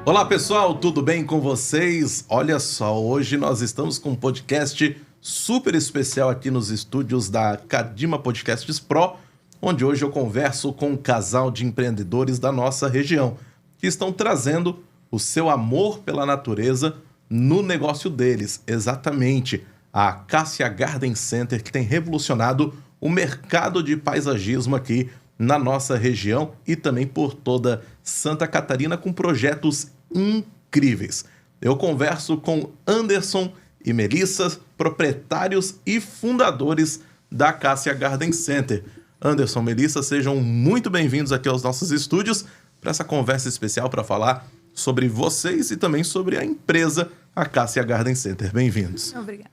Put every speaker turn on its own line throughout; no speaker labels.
Olá pessoal, tudo bem com vocês? Olha só, hoje nós estamos com um podcast super especial aqui nos estúdios da Cadima Podcasts Pro, onde hoje eu converso com um casal de empreendedores da nossa região, que estão trazendo o seu amor pela natureza no negócio deles, exatamente a Cássia Garden Center, que tem revolucionado o mercado de paisagismo aqui na nossa região e também por toda Santa Catarina com projetos incríveis. Eu converso com Anderson e Melissa, proprietários e fundadores da Cássia Garden Center. Anderson, Melissa, sejam muito bem-vindos aqui aos nossos estúdios para essa conversa especial para falar sobre vocês e também sobre a empresa, a Cássia Garden Center. Bem-vindos.
Obrigada.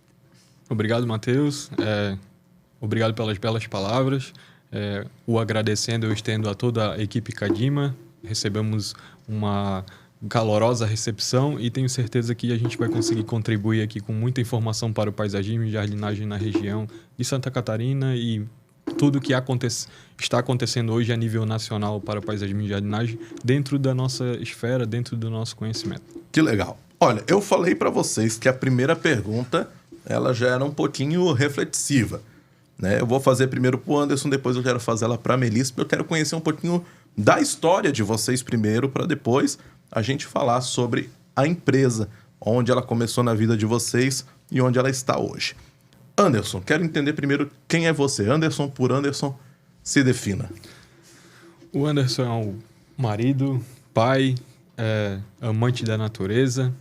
Obrigado, Matheus. Obrigado pelas belas palavras. O agradecendo eu estendo a toda a equipe Cadima. Recebemos uma calorosa recepção e tenho certeza que a gente vai conseguir contribuir aqui com muita informação para o paisagismo e jardinagem na região de Santa Catarina e tudo que está acontecendo hoje a nível nacional para o paisagismo e jardinagem dentro da nossa esfera, dentro do nosso conhecimento.
Que legal. Olha, eu falei para vocês que a primeira pergunta ela já era um pouquinho reflexiva, né? Eu vou fazer primeiro para o Anderson, depois eu quero fazer ela para a Melissa, porque eu quero conhecer um pouquinho da história de vocês primeiro, para depois a gente falar sobre a empresa, onde ela começou na vida de vocês e onde ela está hoje. Anderson, quero entender primeiro quem é você. Anderson, por Anderson, se defina.
O Anderson é um marido, pai, amante da natureza,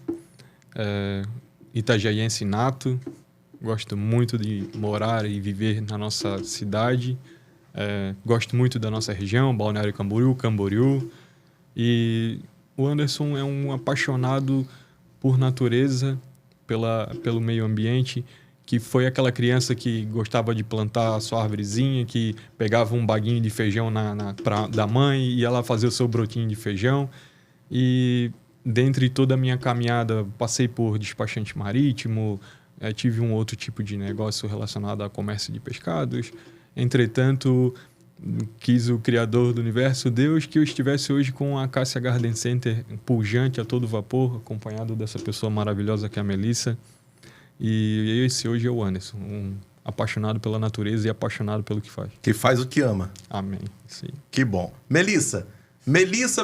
itajaiense nato. Gosto muito de morar e viver na nossa cidade. Gosto muito da nossa região, Balneário Camboriú. E o Anderson é um apaixonado por natureza, pelo meio ambiente, que foi aquela criança que gostava de plantar a sua árvorezinha, que pegava um baguinho de feijão da mãe e ia lá fazer o seu brotinho de feijão. E dentre toda a minha caminhada, passei por despachante marítimo, tive um outro tipo de negócio relacionado a comércio de pescados. Entretanto, quis o Criador do Universo, Deus, que eu estivesse hoje com a Cássia Garden Center pujante a todo vapor, acompanhado dessa pessoa maravilhosa que é a Melissa. E esse hoje é o Anderson, um apaixonado pela natureza e apaixonado pelo que faz.
Que faz o que ama.
Amém. Sim.
Que bom. Melissa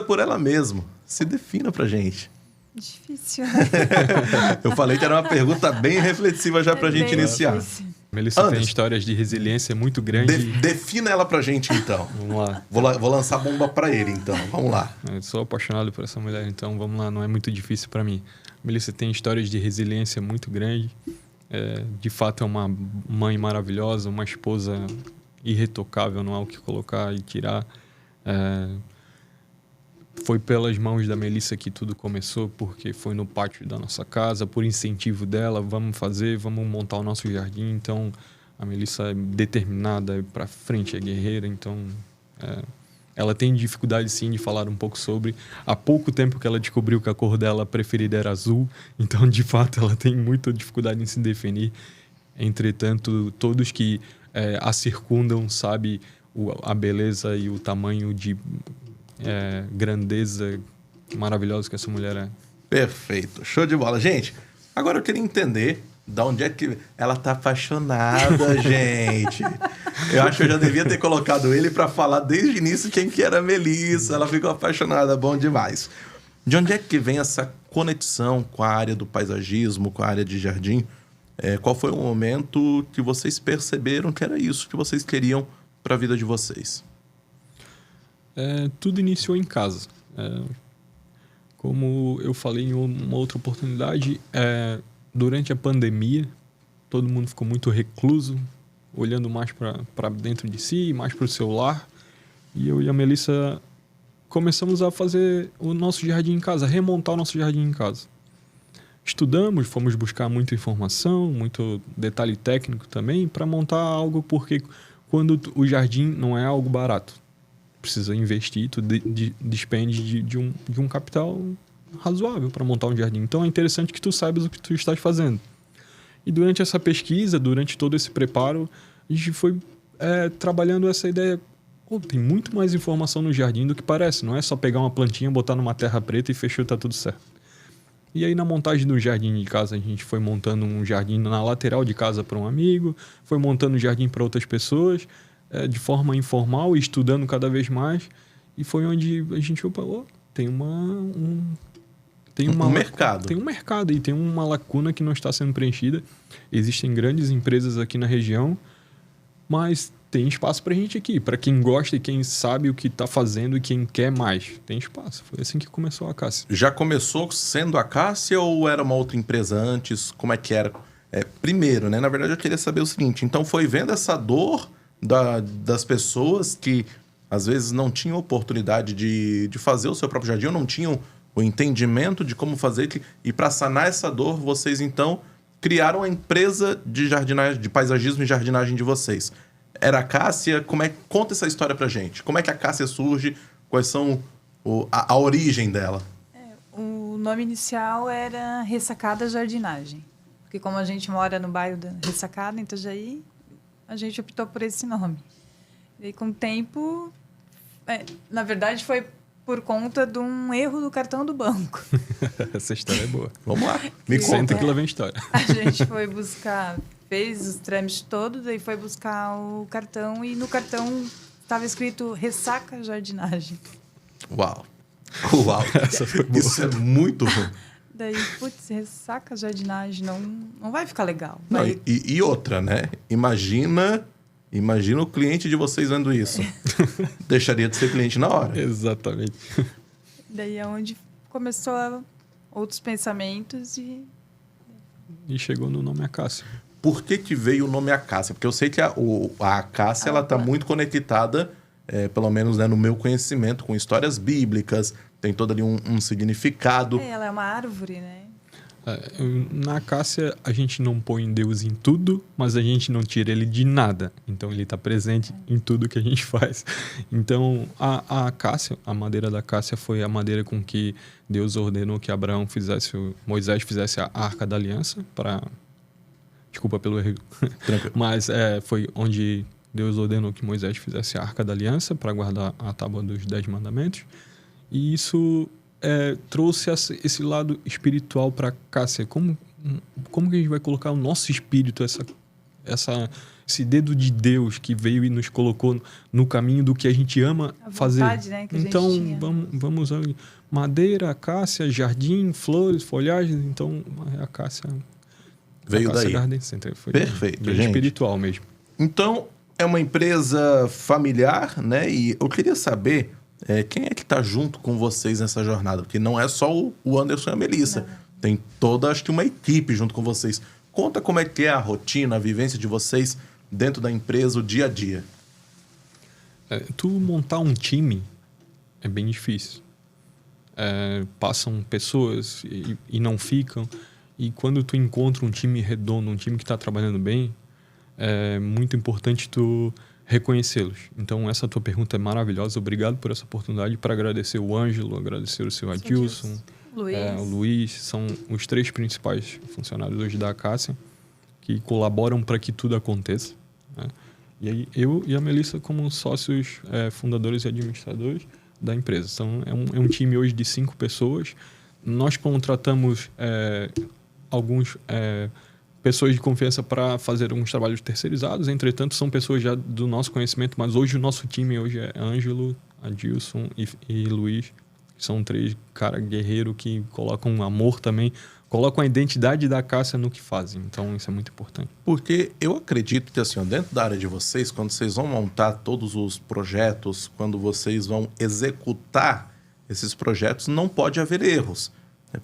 por ela mesma. Se defina pra gente.
Difícil.
Eu falei que era uma pergunta bem reflexiva já pra gente iniciar.
Difícil.
Melissa
Anderson,
tem histórias de resiliência muito grandes.
Defina ela pra gente, então.
Vamos lá.
Vou lançar bomba pra ele, então. Vamos lá.
Eu sou apaixonado por essa mulher, então vamos lá. Não é muito difícil para mim. Melissa tem histórias de resiliência muito grande. De fato, é uma mãe maravilhosa, uma esposa irretocável, não há o que colocar e tirar. Foi pelas mãos da Melissa que tudo começou, porque foi no pátio da nossa casa, por incentivo dela, vamos montar o nosso jardim. Então, a Melissa é determinada, é para frente, é guerreira, então ela tem dificuldade sim de falar um pouco sobre. Há pouco tempo que ela descobriu que a cor dela preferida era azul, então, de fato, ela tem muita dificuldade em se definir. Entretanto, todos que a circundam sabem a beleza e o tamanho de grandeza maravilhosa que essa mulher é.
Perfeito, show de bola. Gente, agora eu queria entender de onde é que ela tá apaixonada, gente. Eu acho que eu já devia ter colocado ele para falar desde o início quem que era a Melissa. Ela ficou apaixonada, bom demais. De onde é que vem essa conexão com a área do paisagismo, com a área de jardim? Qual foi o momento que vocês perceberam que era isso que vocês queriam para a vida de vocês?
Tudo iniciou em casa. Como eu falei em uma outra oportunidade, durante a pandemia, todo mundo ficou muito recluso, olhando mais para dentro de si, mais para o celular. E eu e a Melissa começamos a fazer o nosso jardim em casa, remontar o nosso jardim em casa. Estudamos, fomos buscar muita informação, muito detalhe técnico também, para montar algo, porque quando o jardim não é algo barato, precisa investir, tu despende de um capital razoável para montar um jardim. Então é interessante que tu saibas o que tu estás fazendo. E durante essa pesquisa, durante todo esse preparo, a gente foi trabalhando essa ideia. Pô, tem muito mais informação no jardim do que parece. Não é só pegar uma plantinha, botar numa terra preta e fechou, tá tudo certo. E aí na montagem do jardim de casa, a gente foi montando um jardim na lateral de casa para um amigo, foi montando um jardim para outras pessoas, de forma informal, estudando cada vez mais. E foi onde a gente falou, tem um
mercado.
Tem um mercado e tem uma lacuna que não está sendo preenchida. Existem grandes empresas aqui na região, mas tem espaço para a gente aqui. Para quem gosta e quem sabe o que está fazendo e quem quer mais, tem espaço. Foi assim que começou a Cássia.
Já começou sendo a Cássia ou era uma outra empresa antes? Como é que era? Primeiro, né? Na verdade, eu queria saber o seguinte. Então, foi vendo essa dor das pessoas que, às vezes, não tinham oportunidade de fazer o seu próprio jardim, ou não tinham o entendimento de como fazer. E para sanar essa dor, vocês, então, criaram a empresa de jardinagem, de paisagismo e jardinagem de vocês. Era a Cássia? Conta essa história pra gente. Como é que a Cássia surge? Quais são a origem dela?
O nome inicial era Ressacada Jardinagem. Porque como a gente mora no bairro da Ressacada, em Itajaí, a gente optou por esse nome. E com o tempo... na verdade, foi por conta de um erro do cartão do banco.
Essa história é boa.
Vamos lá, me conta.
Senta que lá vem história.
A gente foi buscar... Fez os trâmites todos, daí foi buscar o cartão e no cartão estava escrito Ressaca Jardinagem.
Uau!
Essa foi boa.
Isso é muito ruim.
Daí, putz, Ressaca Jardinagem não vai ficar legal.
Não, e outra, né? Imagina o cliente de vocês vendo isso. Deixaria de ser cliente na hora.
Exatamente.
Daí é onde começou outros pensamentos e
chegou no nome Acácia.
Por que veio o nome Acácia? Porque eu sei que a Acácia ela está muito conectada, pelo menos, né, no meu conhecimento, com histórias bíblicas, tem todo ali um significado.
Ela é uma árvore, né?
Na Acácia, a gente não põe Deus em tudo, mas a gente não tira ele de nada. Então, ele está presente em tudo que a gente faz. Então, a Acácia, a madeira da Acácia foi a madeira com que Deus ordenou que Moisés fizesse a Arca da Aliança para... Desculpa pelo erro. Mas foi onde Deus ordenou que Moisés fizesse a Arca da Aliança para guardar a tábua dos 10 mandamentos. E isso trouxe esse lado espiritual para a Cássia. Como que a gente vai colocar o nosso espírito, esse dedo de Deus que veio e nos colocou no caminho do que a gente ama fazer?
Né, que
então,
a gente tinha.
vamos usar madeira, acácia, jardim, flores, folhagens. Então, a Cássia...
Veio daí.
Garden Center. Foi
Perfeito,
bem
gente.
Espiritual mesmo.
Então, é uma empresa familiar, né? E eu queria saber quem é que está junto com vocês nessa jornada. Porque não é só o Anderson e a Melissa. Não. Tem toda, acho que, uma equipe junto com vocês. Conta como é que é a rotina, a vivência de vocês dentro da empresa, o dia a dia.
Tu montar um time é bem difícil. Passam pessoas e não ficam. E quando tu encontra um time redondo, um time que está trabalhando bem, é muito importante tu reconhecê-los. Então, essa tua pergunta é maravilhosa. Obrigado por essa oportunidade, para agradecer o Ângelo, agradecer o seu Adilson, o Luiz. São os 3 principais funcionários hoje da Acácia que colaboram para que tudo aconteça, né? E aí, eu e a Melissa como sócios fundadores e administradores da empresa. Então, é um time hoje de 5 pessoas. Nós contratamos alguns pessoas de confiança para fazer alguns trabalhos terceirizados. Entretanto, são pessoas já do nosso conhecimento, mas hoje o nosso time é Ângelo, Adilson e Luiz. São 3 caras guerreiros que colocam amor também, colocam a identidade da Cássia no que fazem. Então, isso é muito importante.
Porque eu acredito que, assim, dentro da área de vocês, quando vocês vão montar todos os projetos, quando vocês vão executar esses projetos, não pode haver erros.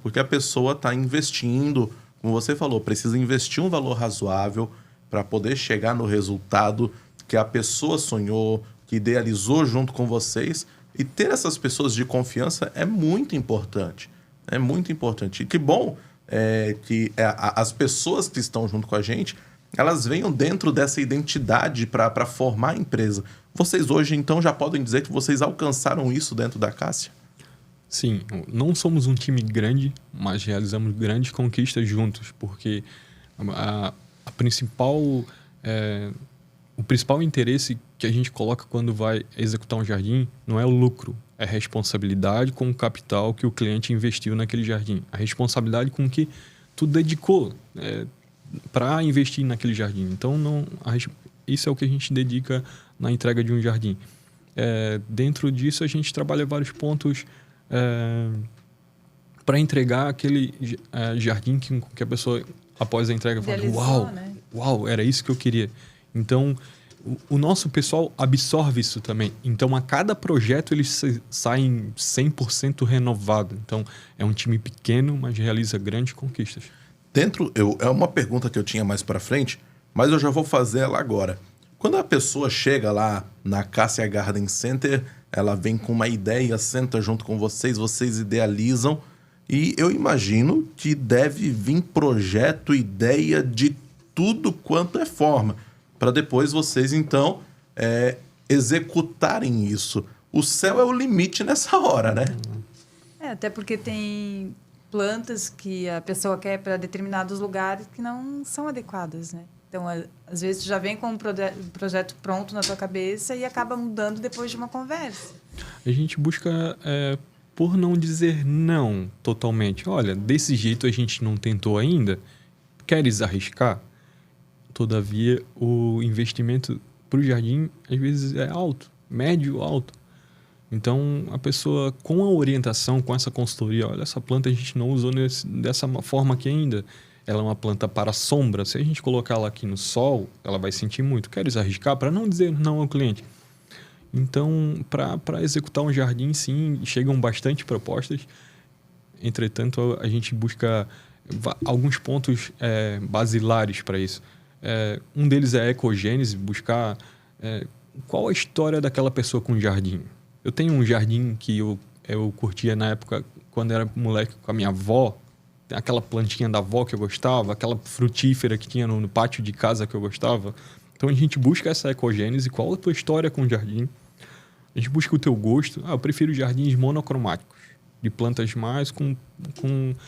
Porque a pessoa está investindo, como você falou, precisa investir um valor razoável para poder chegar no resultado que a pessoa sonhou, que idealizou junto com vocês. E ter essas pessoas de confiança é muito importante. É muito importante. E que bom que as pessoas que estão junto com a gente, elas venham dentro dessa identidade para formar a empresa. Vocês hoje, então, já podem dizer que vocês alcançaram isso dentro da Cássia?
Sim, não somos um time grande, mas realizamos grandes conquistas juntos, porque o principal interesse que a gente coloca quando vai executar um jardim não é o lucro, é responsabilidade com o capital que o cliente investiu naquele jardim. A responsabilidade com que tu dedicou para investir naquele jardim. Então, isso é o que a gente dedica na entrega de um jardim. Dentro disso, a gente trabalha vários pontos para entregar aquele jardim que a pessoa, após a entrega, fala: uau,
né?
Uau, era isso que eu queria. Então, o nosso pessoal absorve isso também. Então, a cada projeto, eles saem 100% renovado. Então, é um time pequeno, mas realiza grandes conquistas.
É uma pergunta que eu tinha mais para frente, mas eu já vou fazer ela agora. Quando a pessoa chega lá na Cássia Garden Center, ela vem com uma ideia, senta junto com vocês idealizam, e eu imagino que deve vir projeto, ideia de tudo quanto é forma, para depois vocês, então, executarem isso. O céu é o limite nessa hora, né?
Até porque tem plantas que a pessoa quer para determinados lugares que não são adequadas, né? Então, às vezes, tu já vem com um projeto pronto na tua cabeça e acaba mudando depois de uma conversa.
A gente busca, por não dizer não totalmente. Olha, desse jeito a gente não tentou ainda. Queres arriscar? Todavia, o investimento para o jardim, às vezes, é alto, médio, alto. Então, a pessoa, com a orientação, com essa consultoria, olha, essa planta a gente não usou dessa forma aqui ainda. Ela é uma planta para sombra. Se a gente colocar ela aqui no sol, ela vai sentir muito. Queres arriscar? Para não dizer não ao cliente. Então, para executar um jardim, sim, chegam bastante propostas. Entretanto, a gente busca alguns pontos basilares para isso. Um deles é a ecogênese, buscar qual a história daquela pessoa com o jardim. Eu tenho um jardim que eu curtia na época, quando era moleque, com a minha avó. Aquela plantinha da avó que eu gostava, aquela frutífera que tinha no pátio de casa que eu gostava. Então, a gente busca essa ecogênese, qual a tua história com o jardim. A gente busca o teu gosto. Eu prefiro jardins monocromáticos, de plantas mais com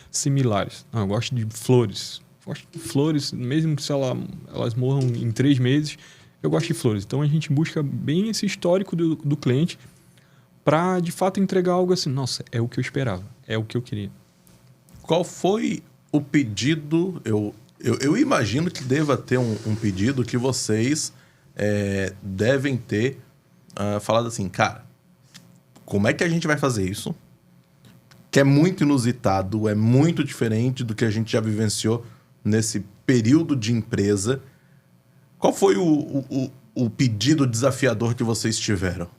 similares. Eu gosto de flores. Gosto de flores, mesmo que elas morram em 3 meses, eu gosto de flores. Então, a gente busca bem esse histórico do cliente para, de fato, entregar algo assim. Nossa, é o que eu esperava, é o que eu queria.
Qual foi o pedido? Eu imagino que deva ter um pedido que vocês devem ter falado assim, cara, como é que a gente vai fazer isso? Que é muito inusitado, é muito diferente do que a gente já vivenciou nesse período de empresa. Qual foi o pedido desafiador que vocês tiveram?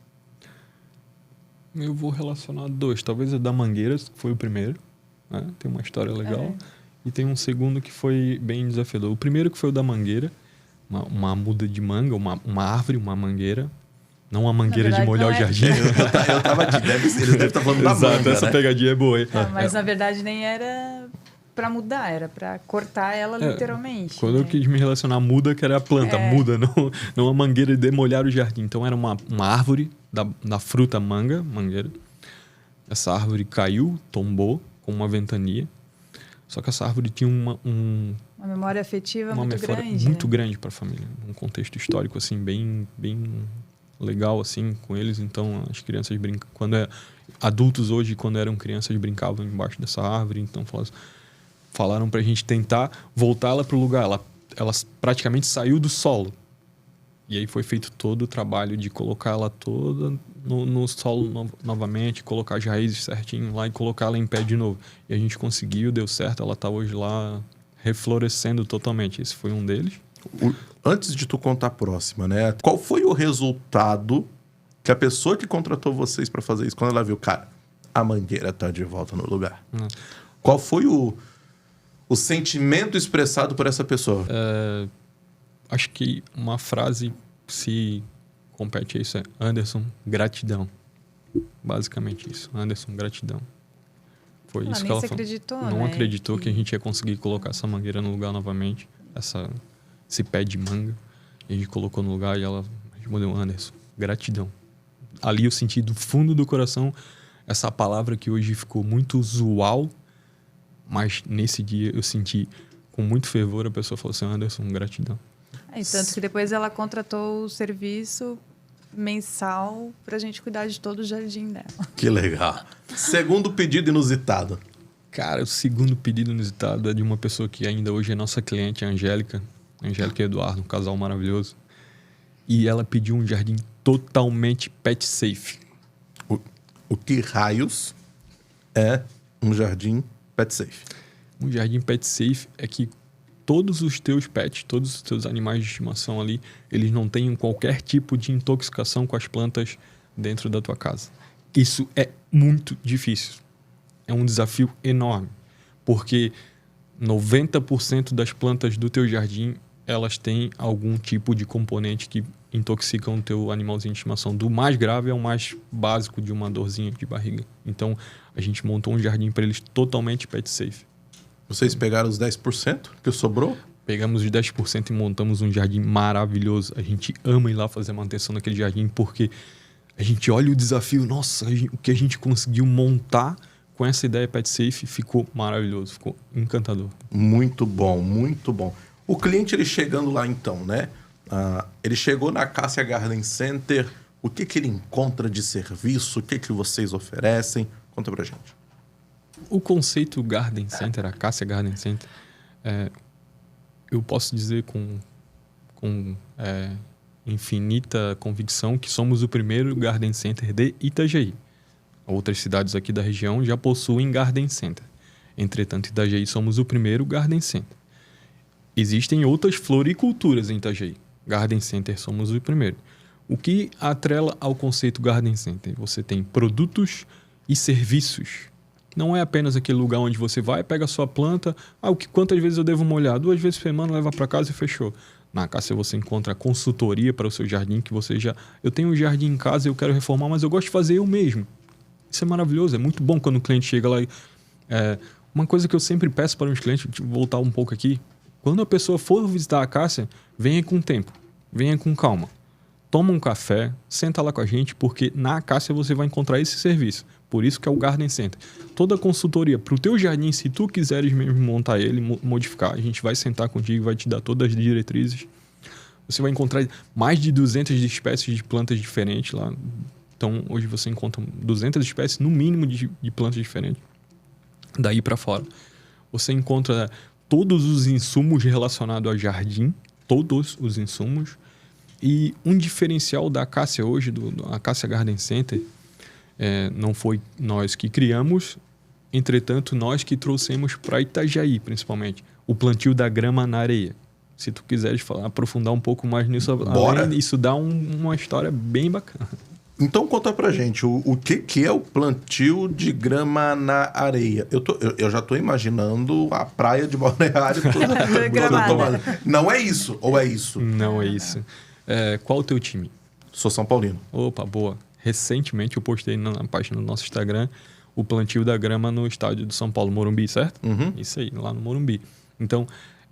Eu vou relacionar 2. Talvez o da Mangueiras, que foi o primeiro. Né? Tem uma história legal. E tem um segundo que foi bem desafiador. O primeiro que foi o da mangueira. Uma muda de manga, uma árvore, uma mangueira. Não uma mangueira de molhar o jardim.
Eu tava aqui, eles devem estar falando da manga,
essa pegadinha é boa.
Mas, na verdade, nem era para mudar, era para cortar ela literalmente.
Quando eu quis me relacionar, muda, que era a planta. Muda, não a mangueira de molhar o jardim. Então, era uma árvore da fruta mangueira. Essa árvore caiu, tombou com uma ventania. Só que essa árvore tinha uma
memória afetiva muito grande.
Muito grande para a família. Um contexto histórico, assim, bem legal, assim, com eles. Então, as crianças brincam. Adultos hoje, quando eram crianças, brincavam embaixo dessa árvore. Então, falaram para a gente tentar voltar ela para o lugar. Ela praticamente saiu do solo. E aí foi feito todo o trabalho de colocar ela toda no solo novamente, colocar as raízes certinho lá e colocar ela em pé de novo. E a gente conseguiu, deu certo, ela está hoje lá reflorescendo totalmente. Esse foi um deles.
Antes de tu contar a próxima, né? Qual foi o resultado que a pessoa que contratou vocês para fazer isso, quando ela viu, cara, a mangueira tá de volta no lugar? Qual foi o sentimento expressado por essa pessoa?
Acho que uma frase se compete a isso é: Anderson, gratidão. Basicamente isso. Anderson, gratidão. Foi isso que ela falou. Não acreditou que a gente ia conseguir colocar essa mangueira no lugar novamente. Esse pé de manga. E a gente colocou no lugar e ela respondeu: Anderson, gratidão. Ali eu senti do fundo do coração essa palavra que hoje ficou muito usual, mas nesse dia eu senti com muito fervor. A pessoa falou assim: Anderson, gratidão.
E tanto que depois ela contratou o serviço mensal para a gente cuidar de todo o jardim dela.
Que legal. Segundo pedido inusitado.
Cara, o segundo pedido inusitado é de uma pessoa que ainda hoje é nossa cliente, a Angélica. Angélica e Eduardo, um casal maravilhoso. E ela pediu um jardim totalmente pet safe.
O que raios é um jardim pet safe?
Um jardim pet safe é que todos os teus pets, todos os teus animais de estimação ali, eles não tenham qualquer tipo de intoxicação com as plantas dentro da tua casa. Isso é muito difícil. É um desafio enorme, porque 90% das plantas do teu jardim, elas têm algum tipo de componente que intoxicam o teu animalzinho de estimação. Do mais grave ao mais básico, de uma dorzinha de barriga. Então, a gente montou um jardim para eles totalmente pet safe.
Vocês pegaram os 10% que sobrou?
Pegamos os 10% e montamos um jardim maravilhoso. A gente ama ir lá fazer a manutenção naquele jardim porque a gente olha o desafio. Nossa, o que a gente conseguiu montar com essa ideia pet safe ficou maravilhoso, ficou encantador.
Muito bom, muito bom. O cliente, ele chegando lá então, né? Ele chegou na Cássia Garden Center. O que ele encontra de serviço? O que vocês oferecem? Conta pra gente.
O conceito Garden Center, a Cássia Garden Center, eu posso dizer com infinita convicção que somos o primeiro Garden Center de Itajaí. Outras cidades aqui da região já possuem Garden Center. Entretanto, Itajaí somos o primeiro Garden Center. Existem outras floriculturas em Itajaí. Garden Center somos o primeiro. O que atrela ao conceito Garden Center? Você tem produtos e serviços. Não é apenas aquele lugar onde você vai, pega a sua planta, quantas vezes eu devo molhar? 2 vezes por semana, leva para casa e fechou. Na Cássia você encontra consultoria para o seu jardim, que você já... Eu tenho um jardim em casa e eu quero reformar, mas eu gosto de fazer eu mesmo. Isso é maravilhoso, é muito bom quando o cliente chega lá e... uma coisa que eu sempre peço para os clientes, voltar um pouco aqui, quando a pessoa for visitar a Cássia, venha com tempo, venha com calma. Toma um café, senta lá com a gente, porque na Cássia você vai encontrar esse serviço. Por isso que é o Garden Center. Toda a consultoria para o teu jardim, se tu quiseres mesmo montar ele, modificar, a gente vai sentar contigo, vai te dar todas as diretrizes. Você vai encontrar mais de 200 espécies de plantas diferentes lá. Então, hoje você encontra 200 espécies, no mínimo, de plantas diferentes. Daí para fora. Você encontra todos os insumos relacionados ao jardim, todos os insumos. E um diferencial da Cássia hoje, a Cássia Garden Center, não foi nós que criamos, entretanto, nós que trouxemos para Itajaí, principalmente, o plantio da grama na areia. Se tu quiseres aprofundar um pouco mais nisso, isso dá uma história bem bacana.
Então conta pra gente, o que é o plantio de grama na areia? Eu já tô imaginando a praia de Balneário. Não é isso, ou é isso?
Não é isso. Qual o teu time?
Sou São Paulino.
Opa, boa. Recentemente eu postei na página do nosso Instagram o plantio da grama no estádio do São Paulo, Morumbi, certo?
Uhum.
Isso aí, lá no Morumbi. Então,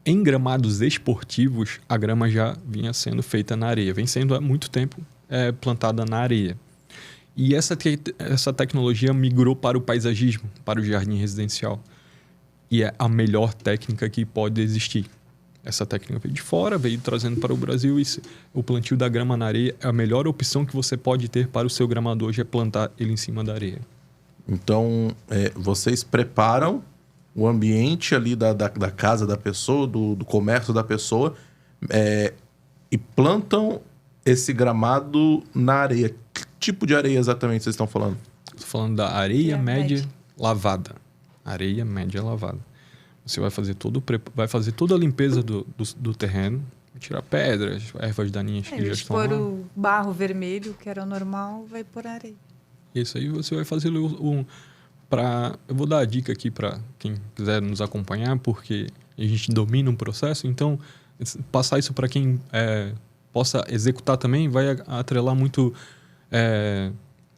em gramados esportivos, a grama já vinha sendo feita na areia. Vem sendo há muito tempo plantada na areia. E essa tecnologia migrou para o paisagismo, para o jardim residencial. E é a melhor técnica que pode existir. Essa técnica veio de fora, veio trazendo para o Brasil. O plantio da grama na areia é a melhor opção que você pode ter para o seu gramado hoje, é plantar ele em cima da areia.
Então, vocês preparam o ambiente ali da casa da pessoa, do comércio da pessoa, e plantam esse gramado na areia. Que tipo de areia exatamente vocês estão falando?
Estou falando da areia média lavada. Areia média lavada. Você vai fazer toda a limpeza do terreno, tirar pedras, ervas daninhas que já estão lá.
Pôr o barro vermelho, que era o normal, vai pôr areia.
Isso aí você vai fazer eu vou dar a dica aqui para quem quiser nos acompanhar, porque a gente domina um processo, então passar isso para quem possa executar também vai atrelar muito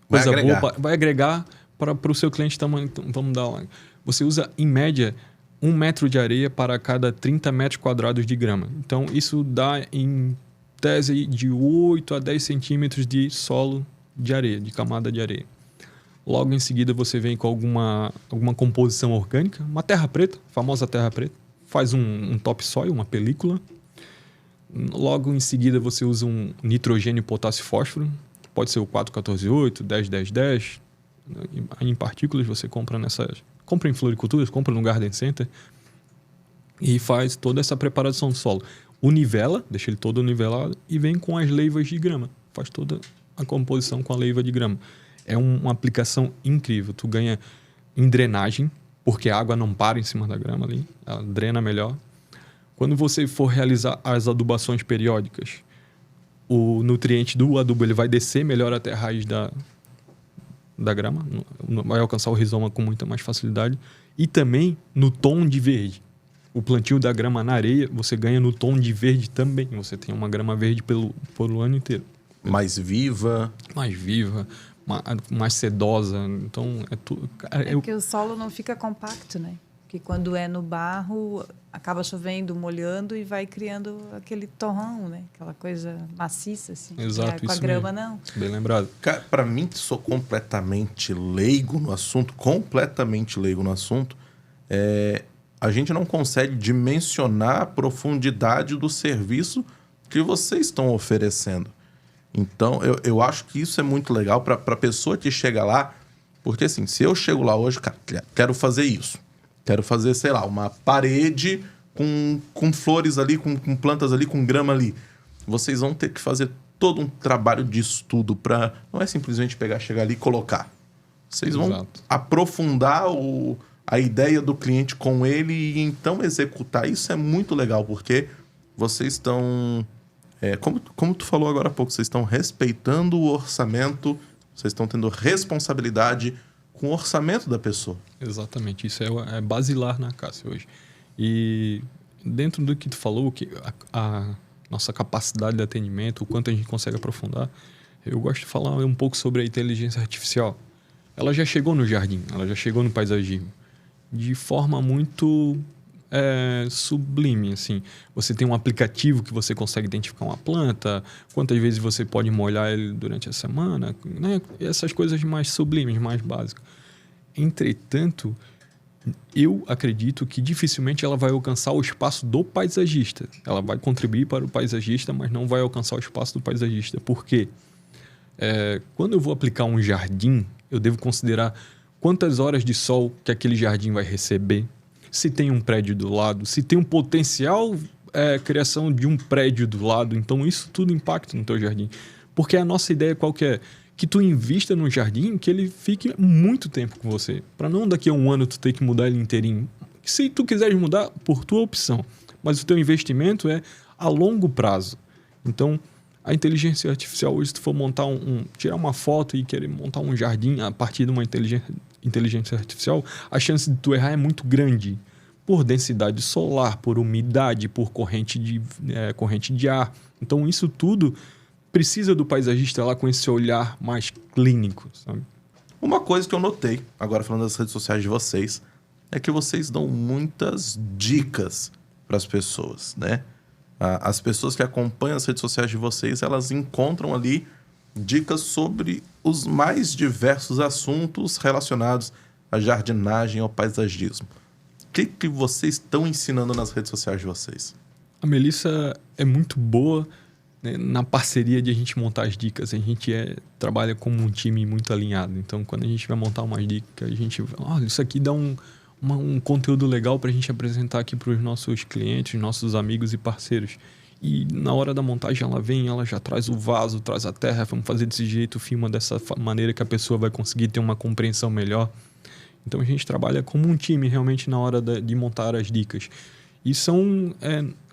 coisa boa, vai agregar para o seu cliente também. Então, vamos dar lá. Você usa, em média, 1 metro de areia para cada 30 metros quadrados de grama. Então, isso dá, em tese, de 8 a 10 centímetros de solo de areia, de camada de areia. Logo em seguida, você vem com alguma composição orgânica, uma terra preta, famosa terra preta. Faz um topsoil, uma película. Logo em seguida, você usa um nitrogênio, potássio e fósforo. pode ser o 4-14-8, 10-10-10. Em partículas você compra compra em floriculturas, compra no Garden Center e faz toda essa preparação do solo. O nivela, deixa ele todo nivelado e vem com as leivas de grama. Faz toda a composição com a leiva de grama. É uma aplicação incrível. Tu ganha em drenagem, porque a água não para em cima da grama ali, ela drena melhor. Quando você for realizar as adubações periódicas, o nutriente do adubo ele vai descer melhor até a raiz da grama, vai alcançar o rizoma com muita mais facilidade. E também no tom de verde. O plantio da grama na areia, você ganha no tom de verde também. Você tem uma grama verde pelo ano inteiro.
Mais viva.
Mais viva, mais sedosa. Então, é tudo...
porque o solo não fica compacto, né? Porque quando é no barro, acaba chovendo, molhando e vai criando aquele torrão, né? Aquela coisa maciça, assim.
Exato,
com a grama, não.
Bem lembrado.
Cara, para mim, que sou completamente leigo no assunto, a gente não consegue dimensionar a profundidade do serviço que vocês estão oferecendo. Então, eu acho que isso é muito legal para a pessoa que chega lá, porque assim, se eu chego lá hoje, cara, quero fazer isso. Quero fazer, sei lá, uma parede com flores ali, com plantas ali, com grama ali. Vocês vão ter que fazer todo um trabalho de estudo para... Não é simplesmente chegar ali e colocar. Vocês vão aprofundar a ideia do cliente com ele e então executar. Isso é muito legal, porque vocês estão... como tu falou agora há pouco, vocês estão respeitando o orçamento, vocês estão tendo responsabilidade com o orçamento da pessoa.
Exatamente, isso é basilar na Acácia hoje. E dentro do que tu falou, que a nossa capacidade de atendimento, o quanto a gente consegue aprofundar, eu gosto de falar um pouco sobre a inteligência artificial. Ela já chegou no jardim, ela já chegou no paisagismo, de forma muito sublime, assim. Você tem um aplicativo que você consegue identificar uma planta, quantas vezes você pode molhar ele durante a semana, né? Essas coisas mais sublimes, mais básicas. Entretanto, eu acredito que dificilmente ela vai alcançar o espaço do paisagista. Ela vai contribuir para o paisagista, mas não vai alcançar o espaço do paisagista. Por quê? Quando eu vou aplicar um jardim, eu devo considerar quantas horas de sol que aquele jardim vai receber, se tem um prédio do lado, se tem um potencial criação de um prédio do lado. Então, isso tudo impacta no teu jardim. Porque a nossa ideia qual que é? Que tu invista no jardim, que ele fique muito tempo com você. Para não daqui a um ano tu ter que mudar ele inteirinho. Se tu quiseres mudar, por tua opção. Mas o teu investimento é a longo prazo. Então, a inteligência artificial, hoje, se tu for montar tirar uma foto e querer montar um jardim a partir de uma inteligência artificial, a chance de tu errar é muito grande. Por densidade solar, por umidade, por corrente de ar. Então, isso tudo precisa do paisagista lá com esse olhar mais clínico, sabe?
Uma coisa que eu notei, agora falando das redes sociais de vocês, é que vocês dão muitas dicas para as pessoas, né? As pessoas que acompanham as redes sociais de vocês, elas encontram ali dicas sobre os mais diversos assuntos relacionados à jardinagem, ao paisagismo. O que vocês estão ensinando nas redes sociais de vocês?
A Melissa é muito boa, né, na parceria de a gente montar as dicas. A gente trabalha como um time muito alinhado. Então, quando a gente vai montar umas dicas, a gente... Olha, isso aqui dá um conteúdo legal para a gente apresentar aqui para os nossos clientes, nossos amigos e parceiros. E na hora da montagem ela já traz o vaso, traz a terra, vamos fazer desse jeito, filma dessa maneira que a pessoa vai conseguir ter uma compreensão melhor. Então a gente trabalha como um time realmente na hora de montar as dicas. E são,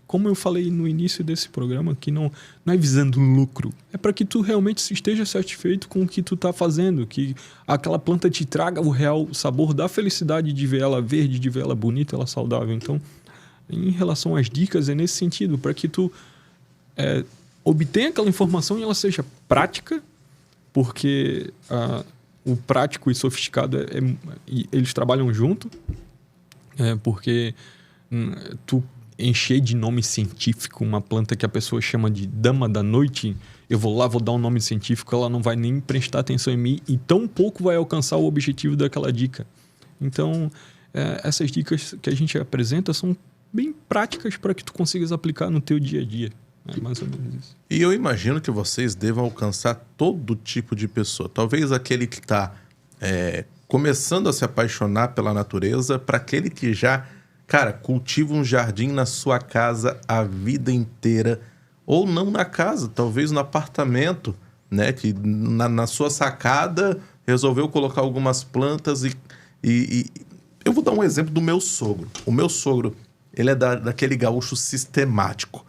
como eu falei no início desse programa, que não é visando lucro, é para que tu realmente esteja satisfeito com o que tu está fazendo, que aquela planta te traga o real sabor da felicidade de ver ela verde, de ver ela bonita, ela saudável. Então, em relação às dicas, é nesse sentido, para que tu obtenha aquela informação e ela seja prática, porque o prático e sofisticado eles trabalham junto, porque tu encher de nome científico uma planta que a pessoa chama de dama da noite, eu vou lá, vou dar um nome científico, ela não vai nem prestar atenção em mim e tão pouco vai alcançar o objetivo daquela dica. Então, essas dicas que a gente apresenta são bem práticas para que tu consigas aplicar no teu dia a dia. É mais ou menos isso.
E eu imagino que vocês devam alcançar todo tipo de pessoa. Talvez aquele que está começando a se apaixonar pela natureza, para aquele que já, cara, cultiva um jardim na sua casa a vida inteira, ou não na casa, talvez no apartamento, né? Que na sua sacada resolveu colocar algumas plantas e eu vou dar um exemplo do meu sogro. O meu sogro, ele é daquele gaúcho sistemático.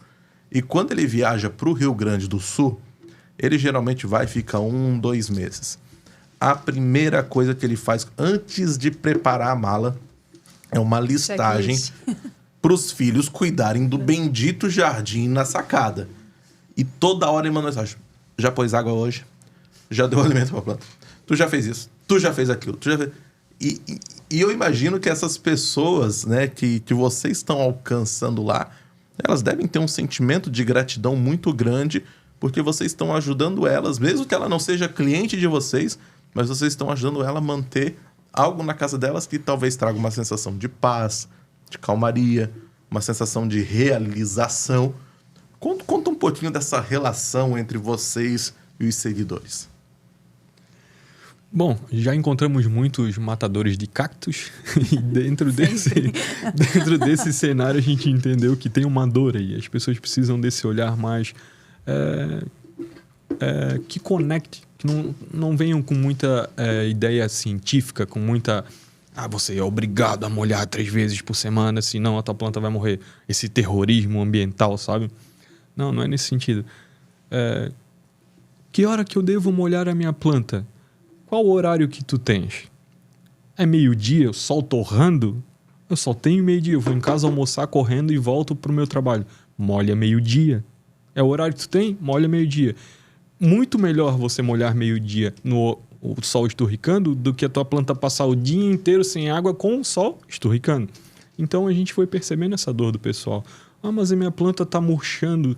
E quando ele viaja para o Rio Grande do Sul, ele geralmente vai ficar 2 meses. A primeira coisa que ele faz antes de preparar a mala é uma listagem para os filhos cuidarem do bendito jardim na sacada. E toda hora ele manda mensagem. Já pôs água hoje? Já deu alimento para a planta? Tu já fez isso? Tu já fez aquilo? Tu já fez... E eu imagino que essas pessoas, né, que vocês estão alcançando lá, elas devem ter um sentimento de gratidão muito grande, porque vocês estão ajudando elas, mesmo que ela não seja cliente de vocês, mas vocês estão ajudando ela a manter algo na casa delas que talvez traga uma sensação de paz, de calmaria, uma sensação de realização. Conta um pouquinho dessa relação entre vocês e os seguidores.
Bom, já encontramos muitos matadores de cactos e dentro desse cenário a gente entendeu que tem uma dor aí. As pessoas precisam desse olhar mais que conecte, que não venham com muita ideia científica, com muita... você é obrigado a molhar 3 vezes por semana, senão a tua planta vai morrer. Esse terrorismo ambiental, sabe? Não é nesse sentido. Que hora que eu devo molhar a minha planta? Qual o horário que tu tens? É meio-dia, o sol torrando? Eu só tenho meio-dia, eu vou em casa almoçar correndo e volto pro meu trabalho. Molha meio-dia. É o horário que tu tem? Molha meio-dia. Muito melhor você molhar meio-dia no o sol esturricando do que a tua planta passar o dia inteiro sem água com o sol esturricando. Então a gente foi percebendo essa dor do pessoal. Mas a minha planta tá murchando.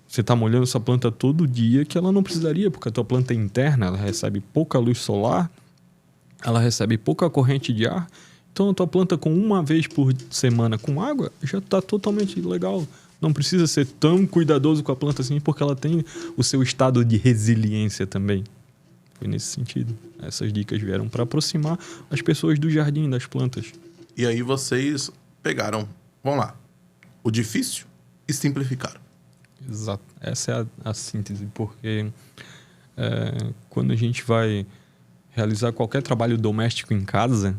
Você está molhando essa planta todo dia, que ela não precisaria, porque a tua planta é interna, ela recebe pouca luz solar, ela recebe pouca corrente de ar. Então a tua planta com 1 vez por semana com água já está totalmente legal. Não precisa ser tão cuidadoso com a planta assim, porque ela tem o seu estado de resiliência também. Foi nesse sentido. Essas dicas vieram para aproximar as pessoas do jardim, das plantas.
E aí vocês pegaram, vamos lá, o difícil e simplificaram.
Exato. Essa é a síntese, porque quando a gente vai realizar qualquer trabalho doméstico em casa,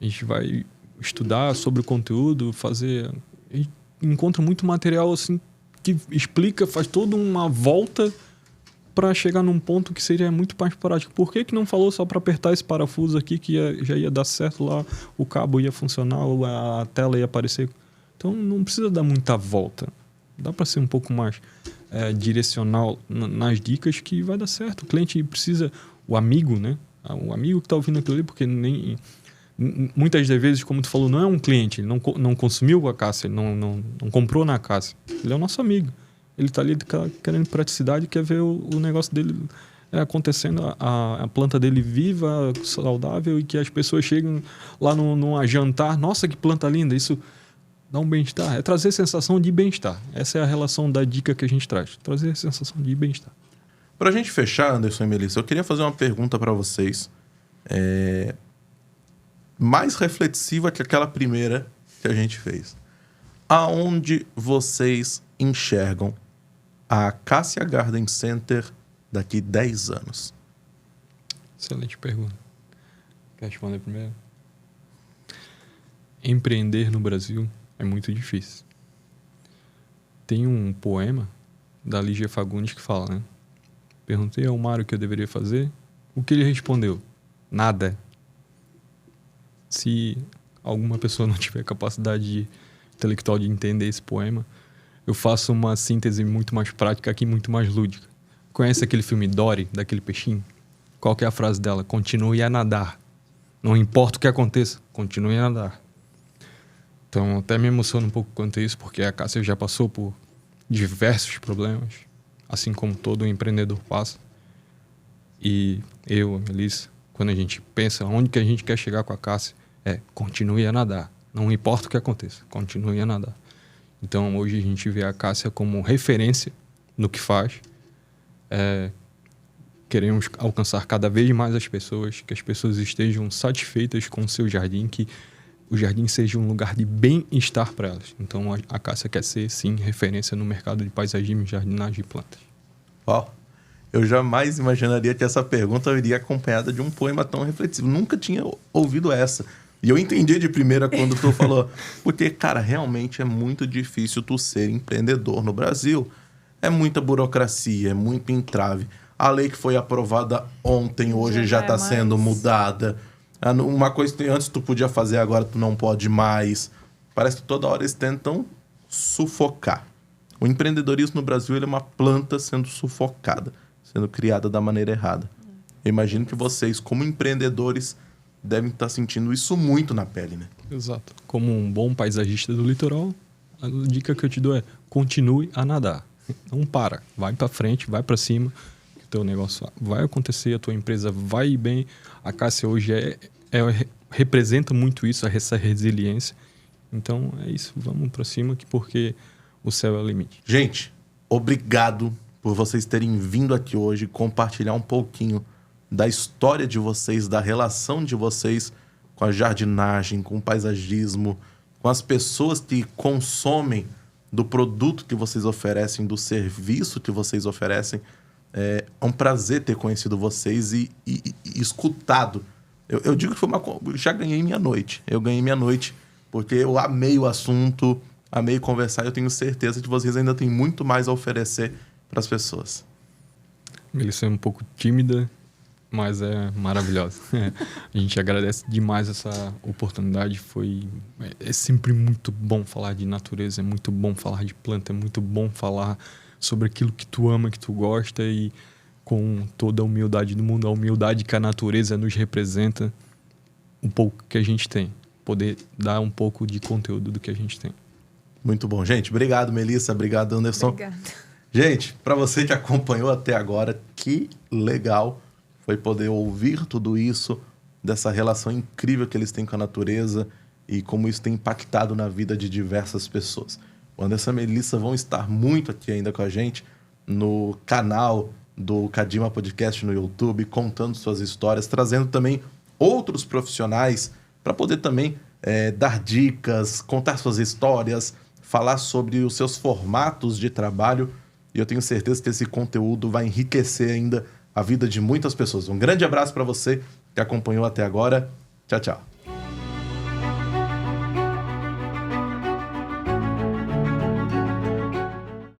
a gente vai estudar sobre o conteúdo, a gente encontra muito material assim que explica, faz toda uma volta para chegar num ponto que seria muito mais prático. Por que não falou só para apertar esse parafuso aqui que já ia dar certo lá, o cabo ia funcionar, a tela ia aparecer? Então não precisa dar muita volta. Dá para ser um pouco mais direcional nas dicas que vai dar certo. O cliente precisa, o amigo, né? O amigo que está ouvindo aquilo ali, porque muitas das vezes, como tu falou, não é um cliente, ele não consumiu a Cássia, ele não comprou na Cássia. Ele é o nosso amigo. Ele está ali querendo praticidade, quer ver o negócio dele acontecendo, a planta dele viva, saudável, e que as pessoas chegam lá num jantar. Nossa, que planta linda! Isso dá um bem-estar. É trazer sensação de bem-estar. Essa é a relação da dica que a gente traz. Trazer sensação de bem-estar.
Para a gente fechar, Anderson e Melissa, eu queria fazer uma pergunta para vocês. Mais reflexiva que aquela primeira que a gente fez. Aonde vocês enxergam a Cássia Garden Center daqui 10 anos?
Excelente pergunta. Quer responder primeiro? Empreender no Brasil é muito difícil. Tem um poema da Lígia Fagundes que fala, né? Perguntei ao Mário o que eu deveria fazer. O que ele respondeu? Nada. Se alguma pessoa não tiver capacidade intelectual de entender esse poema, eu faço uma síntese muito mais prática aqui, muito mais lúdica. Conhece aquele filme Dory, daquele peixinho? Qual que é a frase dela? Continue a nadar. Não importa o que aconteça, continue a nadar. Então, até me emociona um pouco quanto a isso, porque a Cássia já passou por diversos problemas, assim como todo empreendedor passa. E eu, a Melissa, quando a gente pensa onde que a gente quer chegar com a Cássia, continue a nadar. Não importa o que aconteça, continue a nadar. Então, hoje a gente vê a Cássia como referência no que faz. Queremos alcançar cada vez mais as pessoas, que as pessoas estejam satisfeitas com o seu jardim, que o jardim seja um lugar de bem-estar para elas. Então, a Cássia quer ser, sim, referência no mercado de paisagismo, jardinagem e plantas.
Uau! Eu jamais imaginaria que essa pergunta iria acompanhada de um poema tão reflexivo. Nunca tinha ouvido essa. E eu entendi de primeira quando tu falou. Porque, cara, realmente é muito difícil tu ser empreendedor no Brasil. É muita burocracia, é muito entrave. A lei que foi aprovada ontem, hoje já está sendo mudada. Uma coisa que antes tu podia fazer, agora tu não pode mais. Parece que toda hora eles tentam sufocar. O empreendedorismo no Brasil ele é uma planta sendo sufocada, sendo criada da maneira errada. Eu imagino que vocês, como empreendedores, devem estar sentindo isso muito na pele, né?
Exato. Como um bom paisagista do litoral, a dica que eu te dou é: continue a nadar. Não para. Vai para frente, vai para cima. Que o teu negócio vai acontecer, a tua empresa vai ir bem. A Cássia hoje representa muito isso, essa resiliência. Então é isso. Vamos para cima, porque o céu é o limite.
Gente, obrigado por vocês terem vindo aqui hoje compartilhar um pouquinho da história de vocês, da relação de vocês com a jardinagem, com o paisagismo, com as pessoas que consomem do produto que vocês oferecem, do serviço que vocês oferecem. É um prazer ter conhecido vocês e escutado. Eu digo que já ganhei minha noite. Eu ganhei minha noite porque eu amei o assunto, amei conversar. Eu tenho certeza que vocês ainda têm muito mais a oferecer para as pessoas.
Melissa é um pouco tímida, mas é maravilhosa. A gente agradece demais essa oportunidade. É sempre muito bom falar de natureza, é muito bom falar de planta, é muito bom falar sobre aquilo que tu ama, que tu gosta, e com toda a humildade do mundo, a humildade que a natureza nos representa, um pouco que a gente tem. Poder dar um pouco de conteúdo do que a gente tem.
Muito bom. Gente, obrigado, Melissa. Obrigado, Anderson.
Obrigada.
Gente, para você que acompanhou até agora, que legal foi poder ouvir tudo isso, dessa relação incrível que eles têm com a natureza e como isso tem impactado na vida de diversas pessoas. O Anderson e a Melissa vão estar muito aqui ainda com a gente no canal do Cadima Podcast no YouTube, contando suas histórias, trazendo também outros profissionais para poder também dar dicas, contar suas histórias, falar sobre os seus formatos de trabalho. E eu tenho certeza que esse conteúdo vai enriquecer ainda a vida de muitas pessoas. Um grande abraço para você que acompanhou até agora. Tchau, tchau.